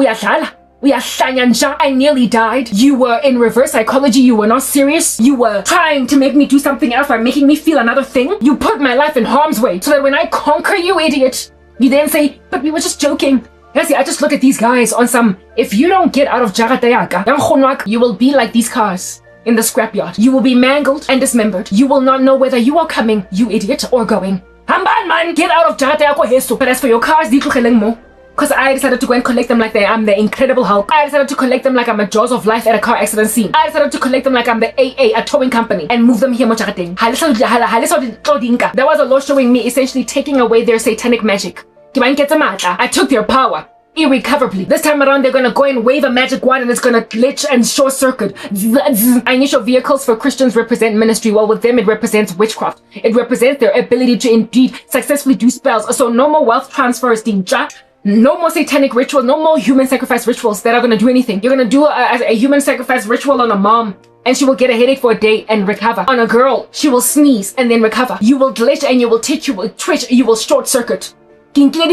I nearly died. You were in reverse psychology, you were not serious. You were trying to make me do something else by making me feel another thing. You put my life in harm's way so that when I conquer you, idiot, you then say, but we were just joking. I just look at these guys on some, if you don't get out of Jagatayaka, you will be like these cars in the scrapyard. You will be mangled and dismembered. You will not know whether you are coming, you idiot, or going. Hamban man, get out of Jagatayako. But as for your cars, because I decided to go and collect them like I'm the Incredible Hulk. I decided to collect them like I'm a Jaws of Life at a car accident scene. I decided to collect them like I'm the AA, a towing company, and move them here. That was a law showing me essentially taking away their satanic magic. I took their power irrecoverably. This time around, they're gonna go and wave a magic wand and it's gonna glitch and short circuit. Initial vehicles for Christians represent ministry, while with them it represents witchcraft. It represents their ability to indeed successfully do spells. So no more wealth transfers, no more satanic rituals, no more human sacrifice rituals that are gonna do anything. You're gonna do a human sacrifice ritual on a mom and she will get a headache for a day and recover. On a girl, she will sneeze and then recover. You will glitch and you will twitch, you will short circuit. In my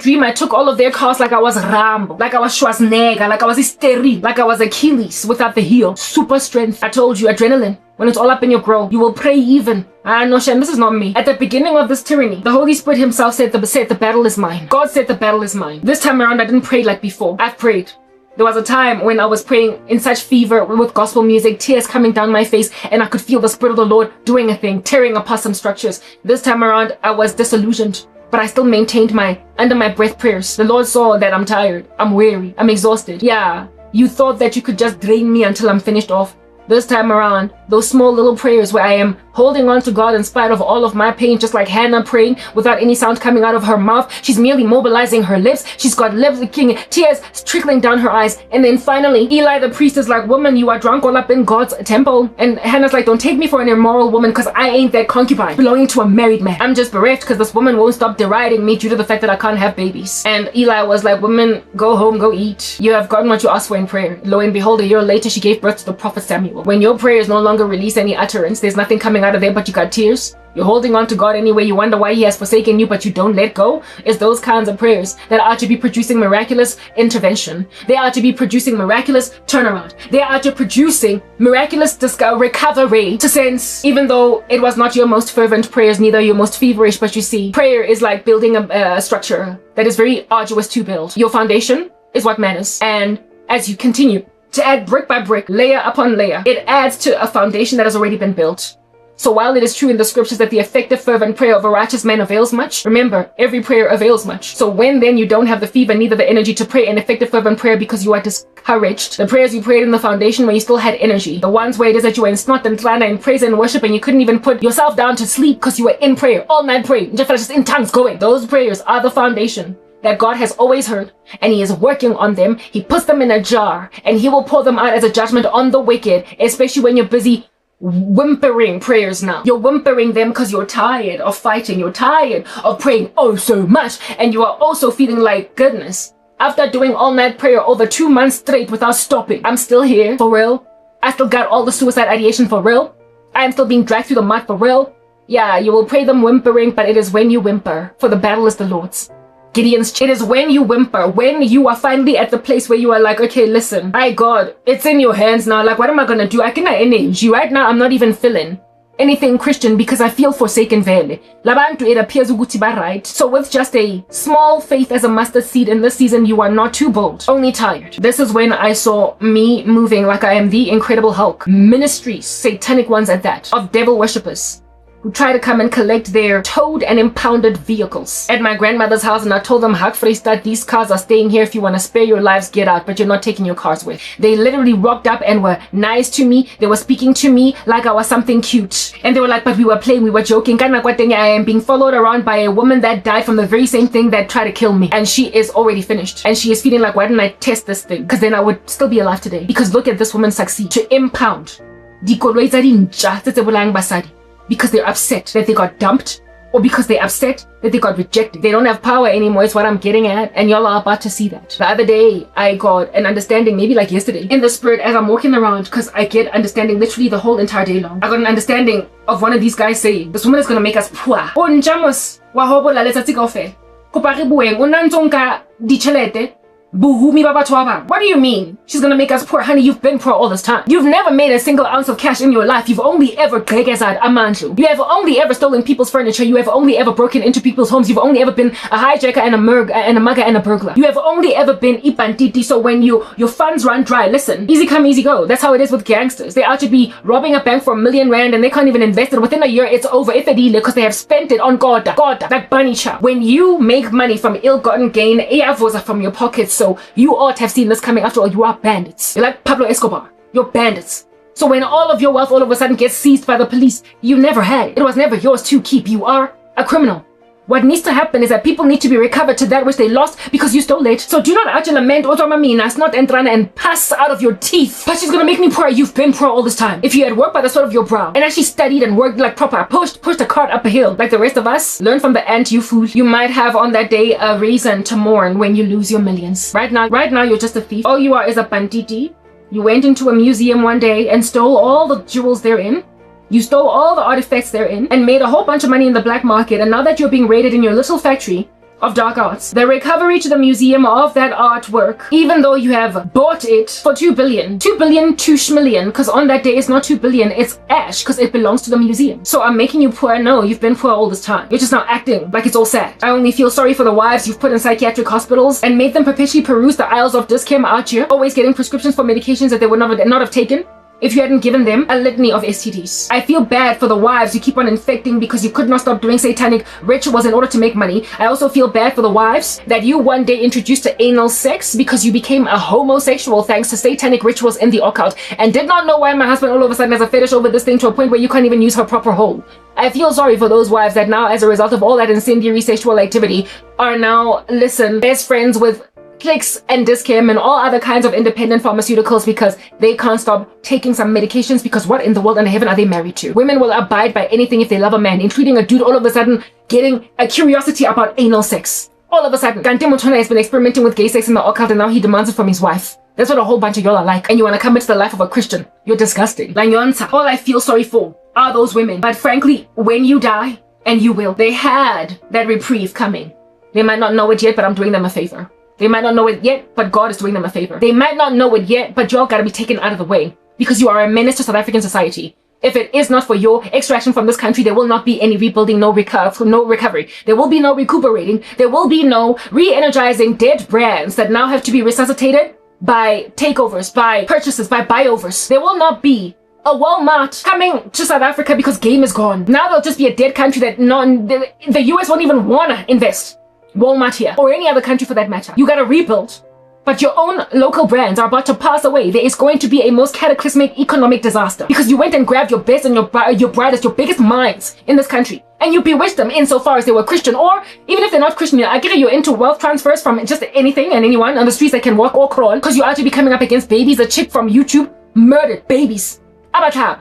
dream, I took all of their cars like I was Rambo, like I was Schwarzenegger, like I was Hysteri, like I was Achilles without the heel. Super strength. I told you, adrenaline. When it's all up in your grow, you will pray even. No, Shem, this is not me. At the beginning of this tyranny, the Holy Spirit himself said the battle is mine. God said the battle is mine. This time around, I didn't pray like before. I've prayed. There was a time when I was praying in such fever with gospel music, tears coming down my face, and I could feel the Spirit of the Lord doing a thing, tearing apart some structures. This time around, I was disillusioned, but I still maintained my under my breath prayers. The Lord saw that I'm tired, I'm weary, I'm exhausted. Yeah, you thought that you could just drain me until I'm finished off. This time around, those small little prayers where I am holding on to God in spite of all of my pain, just like Hannah praying without any sound coming out of her mouth. She's merely mobilizing her lips. She's got lips licking, tears trickling down her eyes. And then finally, Eli the priest is like, woman, you are drunk all up in God's temple. And Hannah's like, don't take me for an immoral woman because I ain't that concubine belonging to a married man. I'm just bereft because this woman won't stop deriding me due to the fact that I can't have babies. And Eli was like, woman, go home, go eat. You have gotten what you asked for in prayer. Lo and behold, a year later, she gave birth to the prophet Samuel. When your prayers no longer release any utterance, there's nothing coming out of there but you got tears. You're holding on to God anyway, you wonder why he has forsaken you, but you don't let go. It's those kinds of prayers that are to be producing miraculous intervention. They are to be producing miraculous turnaround. They are to producing miraculous recovery to sense, even though it was not your most fervent prayers, neither your most feverish, but you see, prayer is like building a structure that is very arduous to build. Your foundation is what matters. And as you continue to add brick by brick, layer upon layer, it adds to a foundation that has already been built. So while it is true in the scriptures that the effective fervent prayer of a righteous man avails much, remember, every prayer avails much. So when then you don't have the fever, neither the energy to pray an effective fervent prayer because you are discouraged, the prayers you prayed in the foundation where you still had energy, the ones where it is that you were in snot and slander and praise and worship and you couldn't even put yourself down to sleep because you were in prayer, all night praying, just in tongues going. Those prayers are the foundation that God has always heard, and he is working on them. He puts them in a jar, and he will pour them out as a judgment on the wicked, especially when you're busy whimpering prayers now. You're whimpering them because you're tired of fighting. You're tired of praying oh so much, and you are also feeling like, goodness, after doing all-night prayer over 2 months straight without stopping, I'm still here, for real. I still got all the suicide ideation, for real. I am still being dragged through the mud, for real. Yeah, you will pray them whimpering, but it is when you whimper, for the battle is the Lord's. Gideon's. It is when you whimper, when you are finally at the place where you are like, okay, listen, my God, it's in your hands now. Like, what am I gonna do? I cannot energy right now. I'm not even feeling anything Christian because I feel forsaken vele. Labantu, it appears ukuthi ba right. So with just a small faith as a mustard seed in this season, you are not too bold, only tired. This is when I saw me moving like I am the Incredible Hulk. Ministries, satanic ones at that, of devil worshippers, who try to come and collect their towed and impounded vehicles at my grandmother's house, and I told them, Hak Freestad, these cars are staying here. If you want to spare your lives, get out, but you're not taking your cars with. They literally rocked up and were nice to me. They were speaking to me like I was something cute. And they were like, but we were playing, we were joking. I am being followed around by a woman that died from the very same thing that tried to kill me. And she is already finished. And she is feeling like, why didn't I test this thing? Because then I would still be alive today. Because look at this woman succeed to impound dikoloi tsa dinja tse bolayang basadi. Because they're upset that they got dumped or because they're upset that they got rejected. They don't have power anymore, is what I'm getting at, and y'all are about to see that. The other day, I got an understanding, maybe like yesterday, in the spirit as I'm walking around, because I get understanding literally the whole entire day long. I got an understanding of one of these guys saying, this woman is going to make us poor. O njamos, wa hobo la letsatsi kaofela. Kopa re bueng, o na ntse nka ditjhelete. What do you mean? She's gonna make us poor? Honey, you've been poor all this time. You've never made a single ounce of cash in your life. You've only ever You have only ever stolen people's furniture. You have only ever broken into people's homes. You've only ever been a hijacker and a mugger and a burglar. You have only ever been ibantiti. So when your funds run dry, listen, easy come, easy go. That's how it is with gangsters. They out to be robbing a bank for R1 million and they can't even invest it. Within a year, it's over. If it because they have spent it on God, like bunny chow. When you make money from ill-gotten gain, from your pockets, so you ought to have seen this coming. After all, you are bandits. You're like Pablo Escobar. You're bandits. So when all of your wealth all of a sudden gets seized by the police, you never had it. It was never yours to keep. You are a criminal. What needs to happen is that people need to be recovered to that which they lost because you stole it. So do not actually lament Otomamina, not entrana and pass out of your teeth. But she's gonna make me poor. You've been poor all this time. If you had worked by the sweat of your brow and actually studied and worked like proper, pushed a cart up a hill like the rest of us, learn from the ant, you fool. You might have on that day a reason to mourn when you lose your millions. Right now you're just a thief. All you are is a banditi. You went into a museum one day and stole all the jewels therein. You stole all the artifacts therein and made a whole bunch of money in the black market, and now that you're being raided in your little factory of dark arts, the recovery to the museum of that artwork, even though you have bought it for 2 billion, 2 schmillion, because on that day it's not 2 billion, it's ash, because it belongs to the museum. So I'm making you poor? No, you've been poor all this time. You're just now acting like it's all sad. I only feel sorry for the wives you've put in psychiatric hospitals and made them perpetually peruse the aisles of Discam out here, always getting prescriptions for medications that they would not have taken if you hadn't given them a litany of STDs. I feel bad for the wives you keep on infecting because you could not stop doing satanic rituals in order to make money. I also feel bad for the wives that you one day introduced to anal sex because you became a homosexual thanks to satanic rituals in the occult and did not know why my husband all of a sudden has a fetish over this thing to a point where you can't even use her proper hole. I feel sorry for those wives that now, as a result of all that incendiary sexual activity, are now, best friends with Clicks and Discam and all other kinds of independent pharmaceuticals because they can't stop taking some medications, because what in the world and heaven are they married to? Women will abide by anything if they love a man, including a dude all of a sudden getting a curiosity about anal sex. All of a sudden, Kante Mutona has been experimenting with gay sex in the occult and now he demands it from his wife. That's what a whole bunch of y'all are like, and you want to come into the life of a Christian. You're disgusting. Lanyonsa. All I feel sorry for are those women. But frankly, when you die, and you will, they had that reprieve coming. They might not know it yet, but I'm doing them a favor. They might not know it yet, but God is doing them a favor. They might not know it yet, but y'all gotta be taken out of the way because you are a menace to South African society. If it is not for your extraction from this country, there will not be any rebuilding, no recovery. There will be no recuperating. There will be no re-energizing dead brands that now have to be resuscitated by takeovers, by purchases, by buyovers. There will not be a Walmart coming to South Africa because game is gone. Now there'll just be a dead country that the US won't even wanna invest Walmart here, or any other country for that matter. You gotta rebuild. But your own local brands are about to pass away. There is going to be a most cataclysmic economic disaster because you went and grabbed your best and your brightest, your biggest minds in this country, and you bewitched them insofar as they were Christian, or even if they're not Christian, I get you're into wealth transfers from just anything and anyone on the streets that can walk or crawl because you are to be coming up against babies. A chick from YouTube murdered babies. Abatab.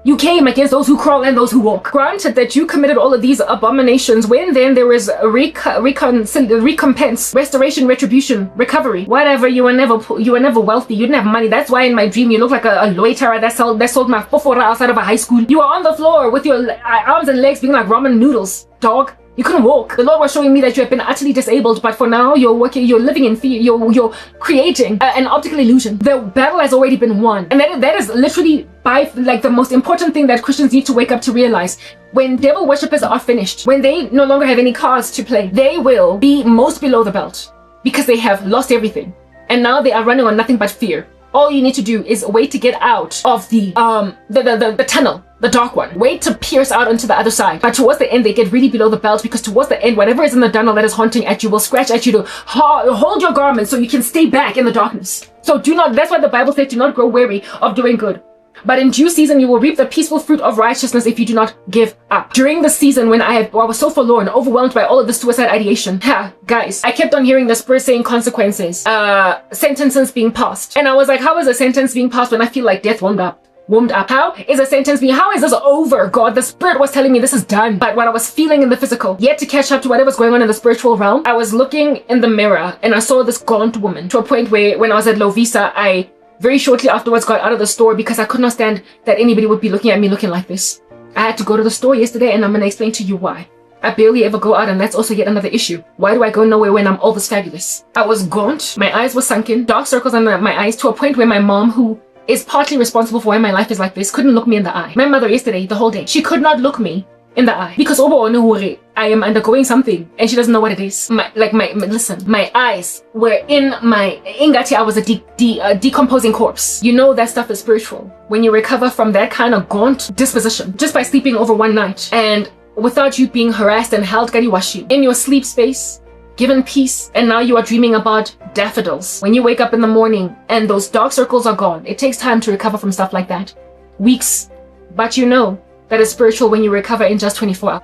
You came against those who crawl and those who walk. Granted that you committed all of these abominations, when then there is a recompense, restoration, retribution, recovery, whatever. You were never wealthy. You didn't have money. That's why in my dream you look like a loiterer that sold my fofora outside of a high school. You were on the floor with your arms and legs being like ramen noodles, dog. You couldn't walk. The Lord was showing me that you have been utterly disabled, but for now you're working, you're living in fear, you're creating an optical illusion. The battle has already been won. And that is literally by like the most important thing that Christians need to wake up to realize. When devil worshippers are finished, when they no longer have any cards to play, they will be most below the belt because they have lost everything. And now they are running on nothing but fear. All you need to do is wait to get out of the tunnel, the dark one. Wait to pierce out onto the other side. But towards the end, they get really below the belt because towards the end, whatever is in the tunnel that is haunting at you will scratch at you to hold your garment so you can stay back in the darkness. So do not, that's why the Bible says, do not grow weary of doing good. But in due season, you will reap the peaceful fruit of righteousness if you do not give up. During the season when I was so forlorn, overwhelmed by all of this suicide ideation, guys, I kept on hearing the Spirit saying consequences, sentences being passed. And I was like, how is a sentence being passed when I feel like death wound up? warmed up. How is a sentence me? How is this over, God? The spirit was telling me this is done. But what I was feeling in the physical, yet to catch up to whatever was going on in the spiritual realm, I was looking in the mirror and I saw this gaunt woman to a point where when I was at Lovisa, I very shortly afterwards got out of the store because I could not stand that anybody would be looking at me looking like this. I had to go to the store yesterday and I'm going to explain to you why. I barely ever go out and that's also yet another issue. Why do I go nowhere when I'm all this fabulous? I was gaunt, my eyes were sunken, dark circles under my eyes to a point where my mom, who is partly responsible for why my life is like this, couldn't look me in the eye. My mother yesterday, the whole day, she could not look me in the eye because I am undergoing something and she doesn't know what it is. Listen, my eyes were in my ingati. I was a decomposing corpse. You know that stuff is spiritual. When you recover from that kind of gaunt disposition, just by sleeping over one night and without you being harassed and held gariwashi in your sleep space, given peace, and now you are dreaming about daffodils. When you wake up in the morning and those dark circles are gone, it takes time to recover from stuff like that. Weeks. But you know that is spiritual when you recover in just 24 hours.